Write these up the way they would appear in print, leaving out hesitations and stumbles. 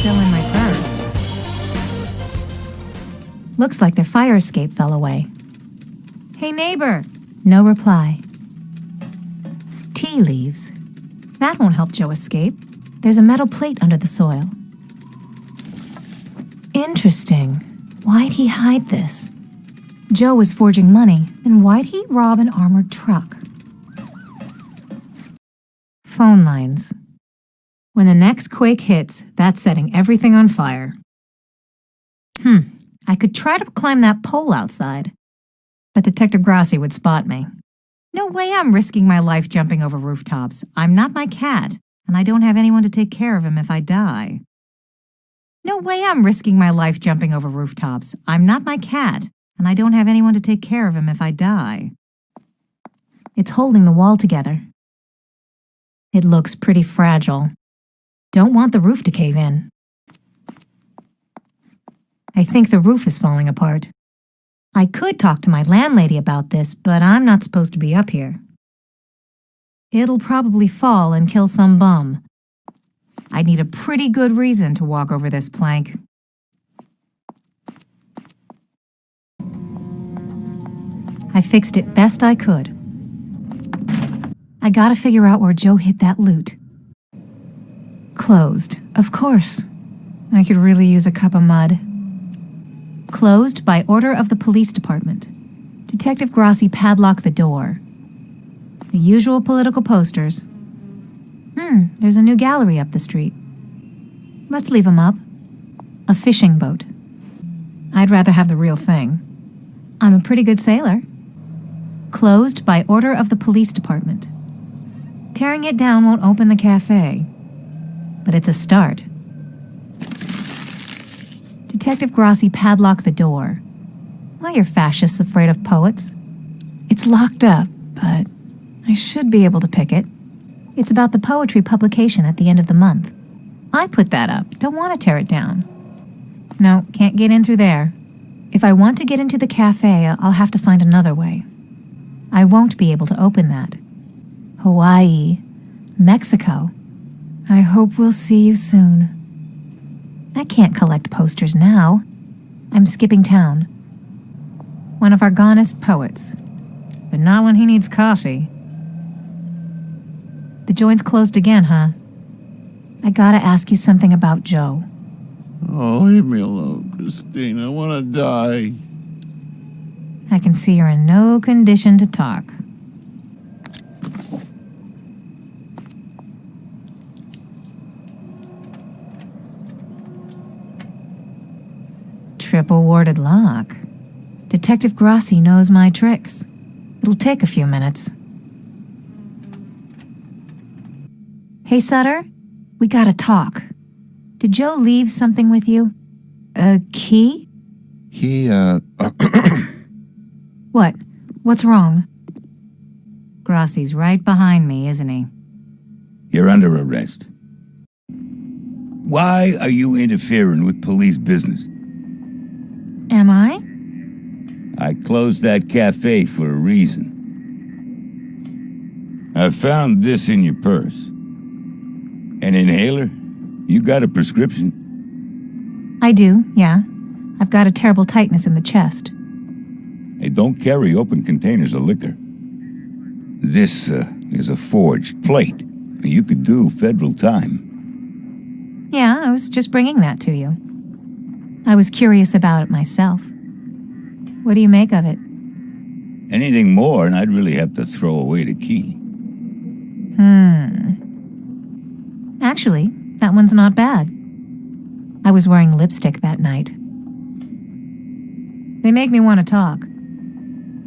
still in my purse. Looks like their fire escape fell away. Hey, neighbor! No reply. Tea leaves. That won't help Joe escape. There's a metal plate under the soil. Interesting. Why'd he hide this? Joe was forging money, and why'd he rob an armored truck? Phone lines. When the next quake hits, that's setting everything on fire. I could try to climb that pole outside, but Detective Grassi would spot me. No way I'm risking my life jumping over rooftops. I'm not my cat, and I don't have anyone to take care of him if I die. No way I'm risking my life jumping over rooftops. I'm not my cat, and I don't have anyone to take care of him if I die. It's holding the wall together. It looks pretty fragile. Don't want the roof to cave in. I think the roof is falling apart. I could talk to my landlady about this, but I'm not supposed to be up here. It'll probably fall and kill some bum. I'd need a pretty good reason to walk over this plank. I fixed it best I could. I gotta figure out where Joe hid that loot. Closed, of course. I could really use a cup of mud. Closed by order of the police department. Detective Grassi padlocked the door. The usual political posters. There's a new gallery up the street. Let's leave them up. A fishing boat. I'd rather have the real thing. I'm a pretty good sailor. Closed by order of the police department. Tearing it down won't open the cafe, but it's a start. Detective Grassi padlocked the door. Why are fascists afraid of poets? It's locked up, but I should be able to pick it. It's about the poetry publication at the end of the month. I put that up. Don't want to tear it down. No, can't get in through there. If I want to get into the cafe, I'll have to find another way. I won't be able to open that. Hawaii, Mexico. I hope we'll see you soon. I can't collect posters now. I'm skipping town. One of our gonest poets. But not when he needs coffee. The joint's closed again, huh? I gotta ask you something about Joe. Oh, leave me alone, Christine. I want to die. I can see you're in no condition to talk. Triple warded lock. Detective Grassi knows my tricks. It'll take a few minutes. Hey, Sutter, we gotta talk. Did Joe leave something with you? A key? What? What's wrong? Grassi's right behind me, isn't he? You're under arrest. Why are you interfering with police business? Am I? I closed that cafe for a reason. I found this in your purse. An inhaler? You got a prescription? I do, yeah. I've got a terrible tightness in the chest. They don't carry open containers of liquor. This is a forged plate. You could do federal time. Yeah, I was just bringing that to you. I was curious about it myself. What do you make of it? Anything more, and I'd really have to throw away the key. Actually, that one's not bad. I was wearing lipstick that night. They make me want to talk.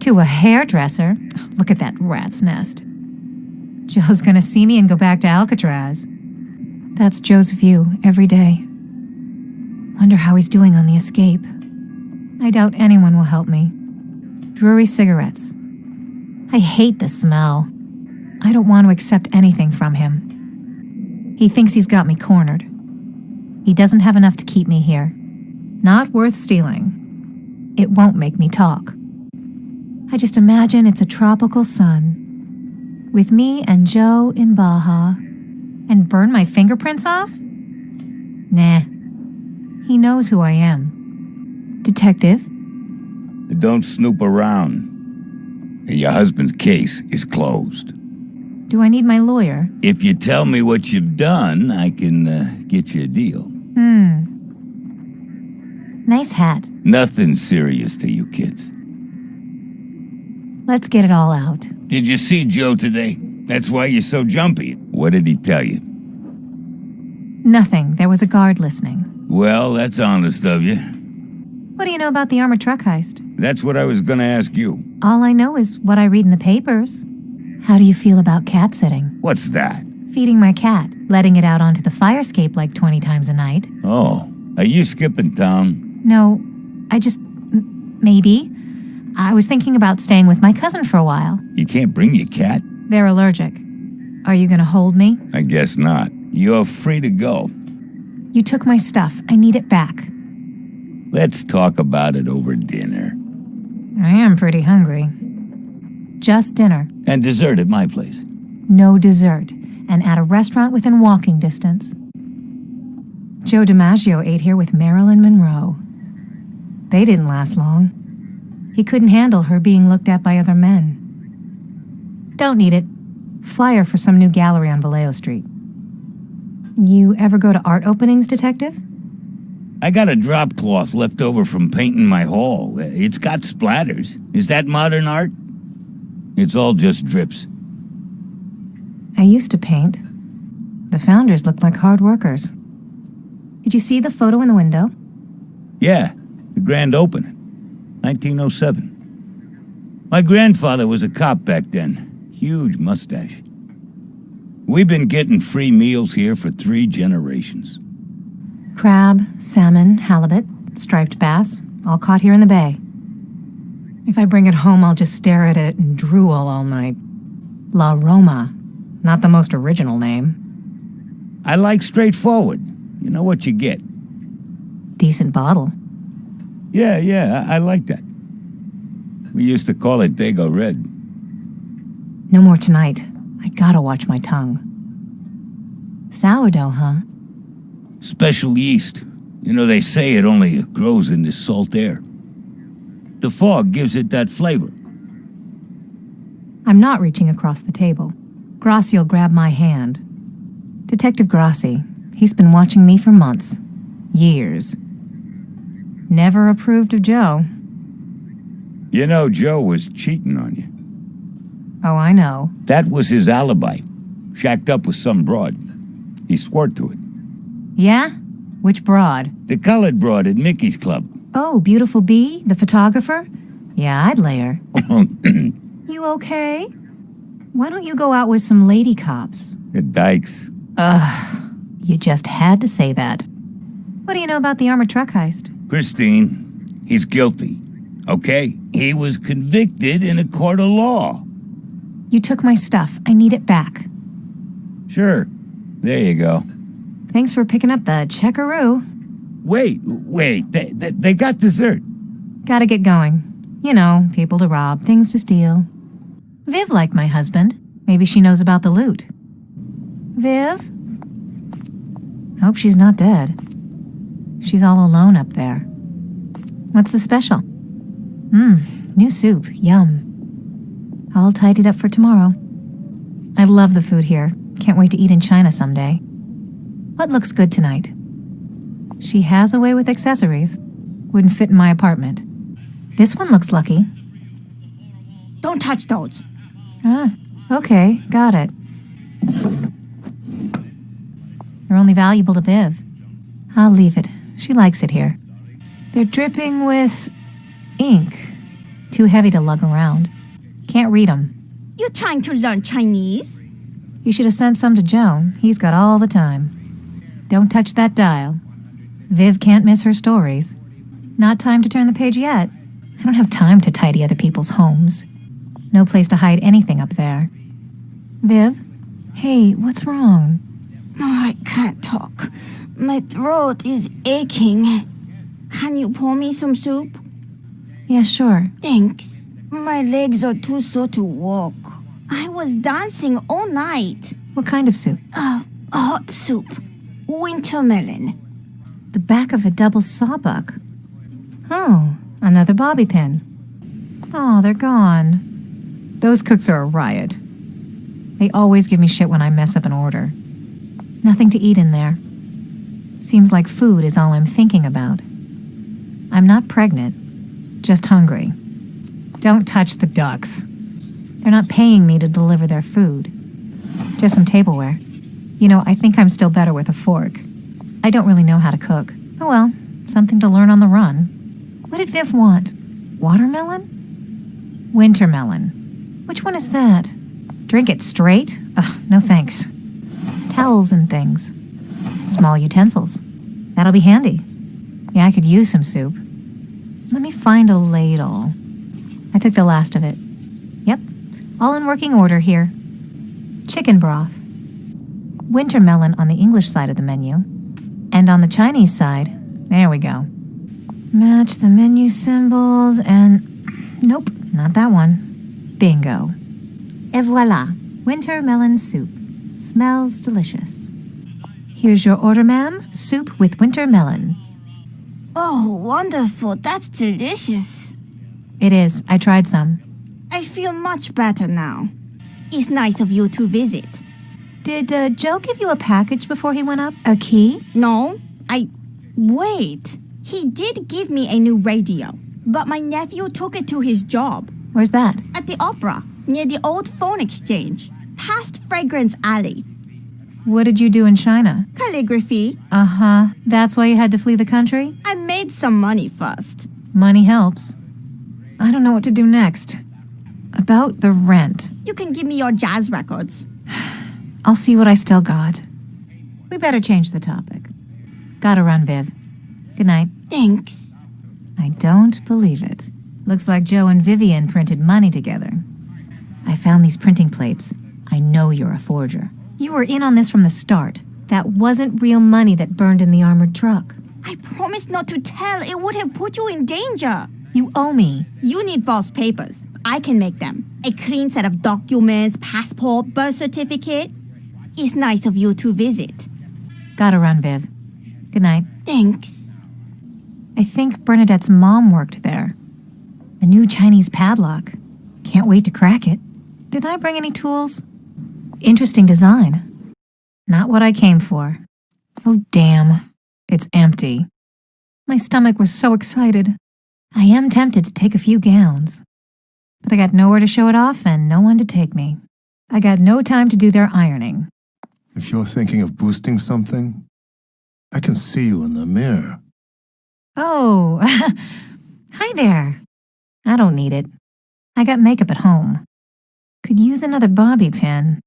To a hairdresser? Look at that rat's nest. Joe's gonna see me and go back to Alcatraz. That's Joe's view every day. Wonder how he's doing on the escape. I doubt anyone will help me. Drury cigarettes. I hate the smell. I don't want to accept anything from him. He thinks he's got me cornered. He doesn't have enough to keep me here. Not worth stealing. It won't make me talk. I just imagine it's a tropical sun, with me and Joe in Baja, and burn my fingerprints off? Nah, He knows who I am. Detective? Don't snoop around. Your husband's case is closed. Do I need my lawyer? If you tell me what you've done, I can get you a deal. Nice hat. Nothing serious to you kids. Let's get it all out. Did you see Joe today? That's why you're so jumpy. What did he tell you? Nothing. There was a guard listening. Well, that's honest of you. What do you know about the armored truck heist? That's what I was gonna ask you. All I know is what I read in the papers. How do you feel about cat sitting? What's that? Feeding my cat, letting it out onto the fire escape like 20 times a night. Oh, are you skipping town? No, I just... maybe. I was thinking about staying with my cousin for a while. You can't bring your cat? They're allergic. Are you gonna hold me? I guess not. You're free to go. You took my stuff. I need it back. Let's talk about it over dinner. I am pretty hungry. Just dinner. And dessert at my place. No dessert. And at a restaurant within walking distance. Joe DiMaggio ate here with Marilyn Monroe. They didn't last long. He couldn't handle her being looked at by other men. Don't need it. Flyer for some new gallery on Vallejo Street. You ever go to art openings, Detective? I got a drop cloth left over from painting my hall. It's got splatters. Is that modern art? It's all just drips. I used to paint. The founders looked like hard workers. Did you see the photo in the window? Yeah, the grand opening. 1907. My grandfather was a cop back then. Huge mustache. We've been getting free meals here for 3 generations. Crab, salmon, halibut, striped bass, all caught here in the bay. If I bring it home, I'll just stare at it and drool all night. La Roma. Not the most original name. I like straightforward. You know what you get. Decent bottle. Yeah, I like that. We used to call it Dago Red. No more tonight. I gotta watch my tongue. Sourdough, huh? Special yeast. You know, they say it only grows in this salt air. The fog gives it that flavor. I'm not reaching across the table. Grassi'll grab my hand. Detective Grassi. He's been watching me for months. Years. Never approved of Joe. You know, Joe was cheating on you. Oh, I know. That was his alibi. Shacked up with some broad. He swore to it. Yeah? Which broad? The colored broad at Mickey's club. Oh, Beautiful Bee, the photographer? Yeah, I'd lay her. You okay? Why don't you go out with some lady cops? The dykes. Ugh, you just had to say that. What do you know about the armored truck heist? Christine, he's guilty. Okay? He was convicted in a court of law. You took my stuff. I need it back. Sure. There you go. Thanks for picking up the checkaroo. Wait. They got dessert. Gotta get going. You know, people to rob, things to steal. Viv liked my husband. Maybe she knows about the loot. Viv? Hope she's not dead. She's all alone up there. What's the special? New soup. Yum. I'll tidy it up for tomorrow. I love the food here. Can't wait to eat in China someday. What looks good tonight? She has a way with accessories. Wouldn't fit in my apartment. This one looks lucky. Don't touch those. Ah, okay, got it. They're only valuable to Viv. I'll leave it. She likes it here. They're dripping with ink. Too heavy to lug around. Can't read them. You trying to learn Chinese? You should have sent some to Joe. He's got all the time. Don't touch that dial. Viv can't miss her stories. Not time to turn the page yet. I don't have time to tidy other people's homes. No place to hide anything up there. Viv? Hey, what's wrong? Oh, I can't talk. My throat is aching. Can you pour me some soup? Yeah, sure. Thanks. My legs are too sore to walk. I was dancing all night. What kind of soup? Hot soup. Winter melon. The back of a double sawbuck. Oh, another bobby pin. Oh, they're gone. Those cooks are a riot. They always give me shit when I mess up an order. Nothing to eat in there. Seems like food is all I'm thinking about. I'm not pregnant, just hungry. Don't touch the ducks. They're not paying me to deliver their food. Just some tableware. You know, I think I'm still better with a fork. I don't really know how to cook. Oh well, something to learn on the run. What did Viv want? Watermelon? Wintermelon. Which one is that? Drink it straight? Ugh, no thanks. Towels and things. Small utensils. That'll be handy. Yeah, I could use some soup. Let me find a ladle. I took the last of it. Yep, all in working order here. Chicken broth. Wintermelon on the English side of the menu. And on the Chinese side, there we go. Match the menu symbols and... Nope, not that one. Bingo. Et voila, wintermelon soup. Smells delicious. Here's your order, ma'am. Soup with wintermelon. Oh, wonderful. That's delicious. It is. I tried some. I feel much better now. It's nice of you to visit. Did Joe give you a package before he went up? A key? No, Wait. He did give me a new radio, but my nephew took it to his job. Where's that? At the opera, near the old phone exchange, past Fragrance Alley. What did you do in China? Calligraphy. Uh-huh. That's why you had to flee the country? I made some money first. Money helps. I don't know what to do next. About the rent. You can give me your jazz records. I'll see what I still got. We better change the topic. Gotta run, Viv. Good night. Thanks. I don't believe it. Looks like Joe and Vivian printed money together. I found these printing plates. I know you're a forger. You were in on this from the start. That wasn't real money that burned in the armored truck. I promised not to tell. It would have put you in danger. You owe me. You need false papers. I can make them. A clean set of documents, passport, birth certificate. It's nice of you to visit. Gotta run, Viv. Good night. Thanks. I think Bernadette's mom worked there. The new Chinese padlock. Can't wait to crack it. Did I bring any tools? Interesting design. Not what I came for. Oh, damn. It's empty. My stomach was so excited. I am tempted to take a few gowns. But I got nowhere to show it off and no one to take me. I got no time to do their ironing. If you're thinking of boosting something, I can see you in the mirror. Oh, hi there. I don't need it. I got makeup at home. Could use another bobby pin.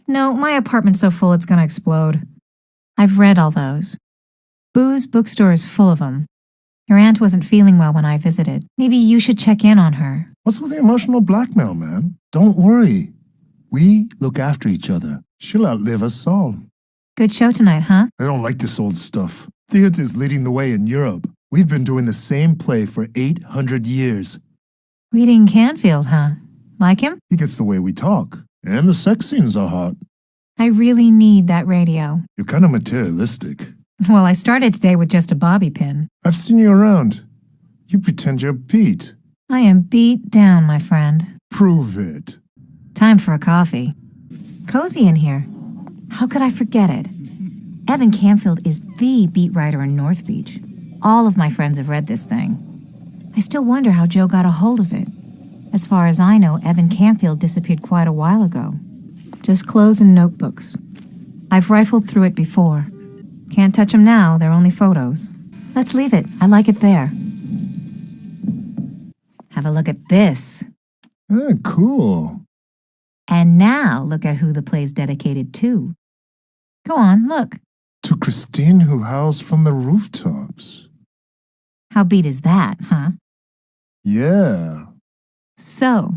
No, my apartment's so full it's gonna explode. I've read all those. Boo's bookstore is full of them. Your aunt wasn't feeling well when I visited. Maybe you should check in on her. What's with the emotional blackmail, man? Don't worry. We look after each other. She'll outlive us all. Good show tonight, huh? I don't like this old stuff. Theater's leading the way in Europe. We've been doing the same play for 800 years. Reading Canfield, huh? Like him? He gets the way we talk. And the sex scenes are hot. I really need that radio. You're kind of materialistic. Well, I started today with just a bobby pin. I've seen you around. You pretend you're Pete. I am beat down, my friend. Prove it. Time for a coffee. Cozy in here. How could I forget it? Evan Canfield is the beat writer in North Beach. All of my friends have read this thing. I still wonder how Joe got a hold of it. As far as I know, Evan Canfield disappeared quite a while ago. Just clothes and notebooks. I've rifled through it before. Can't touch them now, they're only photos. Let's leave it. I like it there. Have a look at this. Ah, cool. And now look at who the play's dedicated to. Go on, look. To Christine who howls from the rooftops. How beat is that, huh? Yeah. So,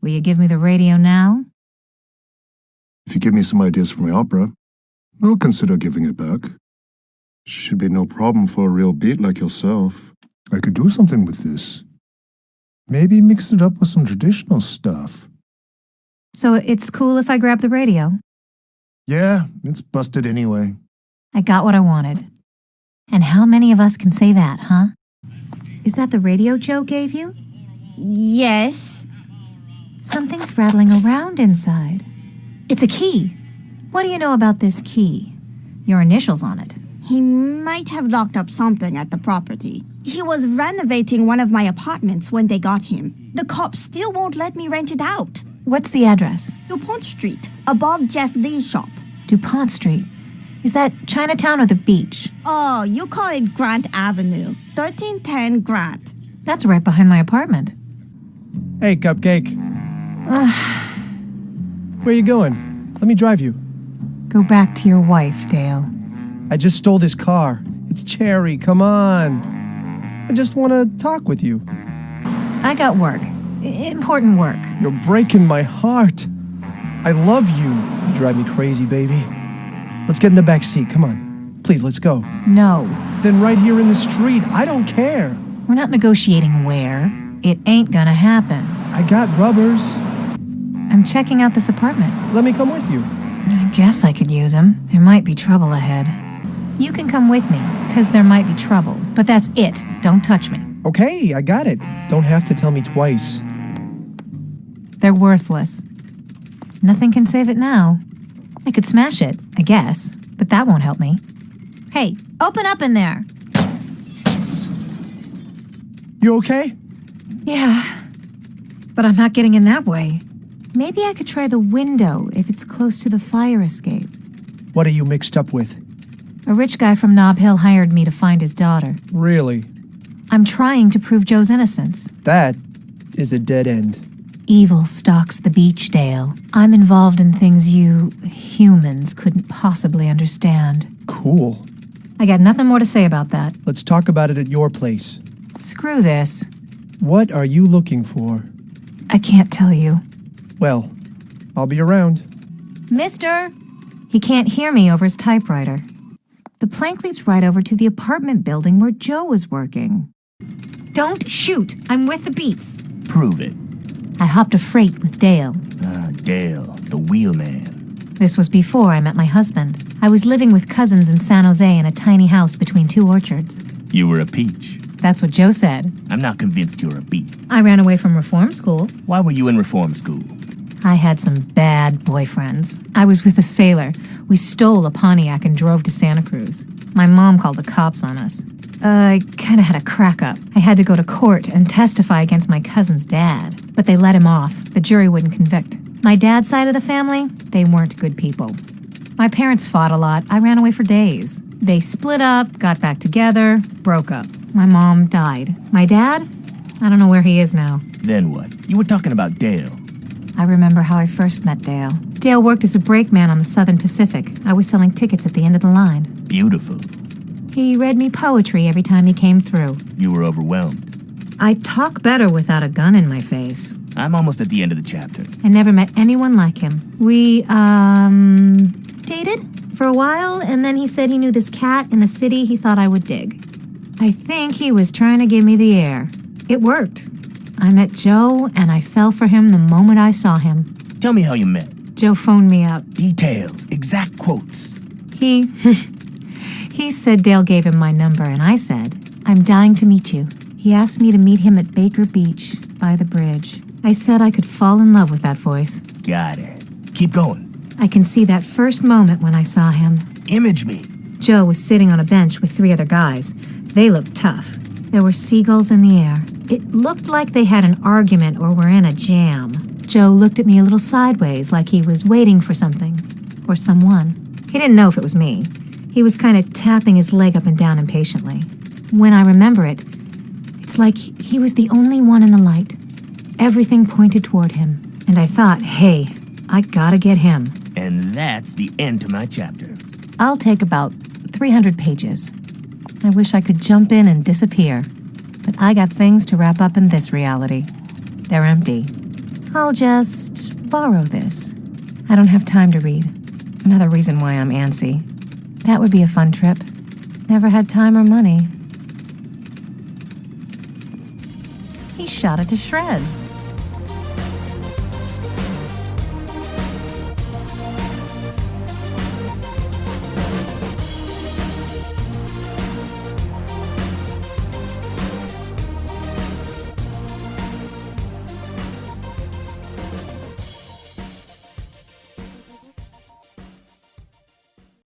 will you give me the radio now? If you give me some ideas for my opera, I'll consider giving it back. Should be no problem for a real beat like yourself. I could do something with this. Maybe mix it up with some traditional stuff. So it's cool if I grab the radio? Yeah, it's busted anyway. I got what I wanted. And how many of us can say that, huh? Is that the radio Joe gave you? Yes. Something's rattling around inside. It's a key. What do you know about this key? Your initials on it. He might have locked up something at the property. He was renovating one of my apartments when they got him. The cops still won't let me rent it out. What's the address? DuPont Street, above Jeff Lee's shop. DuPont Street. Is that Chinatown or the beach? Oh, you call it Grant Avenue. 1310 Grant. That's right behind my apartment. Hey, Cupcake. Where you going? Let me drive you. Go back to your wife, Dale. I just stole this car. It's Cherry, come on. I just want to talk with you. I got work. Important work. You're breaking my heart. I love you. You drive me crazy, baby. Let's get in the back seat, come on. Please, let's go. No. Then right here in the street, I don't care. We're not negotiating where. It ain't gonna happen. I got rubbers. I'm checking out this apartment. Let me come with you. I guess I could use them. There might be trouble ahead. You can come with me, 'cause there might be trouble. But that's it. Don't touch me. Okay, I got it. Don't have to tell me twice. They're worthless. Nothing can save it now. I could smash it, I guess, but that won't help me. Hey, open up in there. You okay? Yeah, but I'm not getting in that way. Maybe I could try the window if it's close to the fire escape. What are you mixed up with? A rich guy from Nob Hill hired me to find his daughter. Really? I'm trying to prove Joe's innocence. That is a dead end. Evil stalks the beach, Dale. I'm involved in things you humans couldn't possibly understand. Cool. I got nothing more to say about that. Let's talk about it at your place. Screw this. What are you looking for? I can't tell you. Well, I'll be around. Mister! He can't hear me over his typewriter. The plank leads right over to the apartment building where Joe was working. Don't shoot! I'm with the beats. Prove it. I hopped a freight with Dale. Dale, the wheelman. This was before I met my husband. I was living with cousins in San Jose in a tiny house between two orchards. You were a peach. That's what Joe said. I'm not convinced you're a beat. I ran away from reform school. Why were you in reform school? I had some bad boyfriends. I was with a sailor. We stole a Pontiac and drove to Santa Cruz. My mom called the cops on us. I kind of had a crack up. I had to go to court and testify against my cousin's dad, but they let him off. The jury wouldn't convict. My dad's side of the family, they weren't good people. My parents fought a lot. I ran away for days. They split up, got back together, broke up. My mom died. My dad? I don't know where he is now. Then what? You were talking about Dale. I remember how I first met Dale. Dale worked as a brakeman on the Southern Pacific. I was selling tickets at the end of the line. Beautiful. He read me poetry every time he came through. You were overwhelmed. I talk better without a gun in my face. I'm almost at the end of the chapter. I never met anyone like him. We, dated for a while, and then he said he knew this cat in the city he thought I would dig. I think he was trying to give me the air. It worked. I met Joe, and I fell for him the moment I saw him. Tell me how you met. Joe phoned me up. Details, exact quotes. He said Dale gave him my number, and I said, I'm dying to meet you. He asked me to meet him at Baker Beach, by the bridge. I said I could fall in love with that voice. Got it. Keep going. I can see that first moment when I saw him. Image me. Joe was sitting on a bench with 3 other guys. They looked tough. There were seagulls in the air. It looked like they had an argument or were in a jam. Joe looked at me a little sideways, like he was waiting for something. Or someone. He didn't know if it was me. He was kind of tapping his leg up and down impatiently. When I remember it, it's like he was the only one in the light. Everything pointed toward him. And I thought, hey, I gotta get him. And that's the end to my chapter. I'll take about 300 pages. I wish I could jump in and disappear. But I got things to wrap up in this reality. They're empty. I'll just borrow this. I don't have time to read. Another reason why I'm antsy. That would be a fun trip. Never had time or money. He shot it to shreds.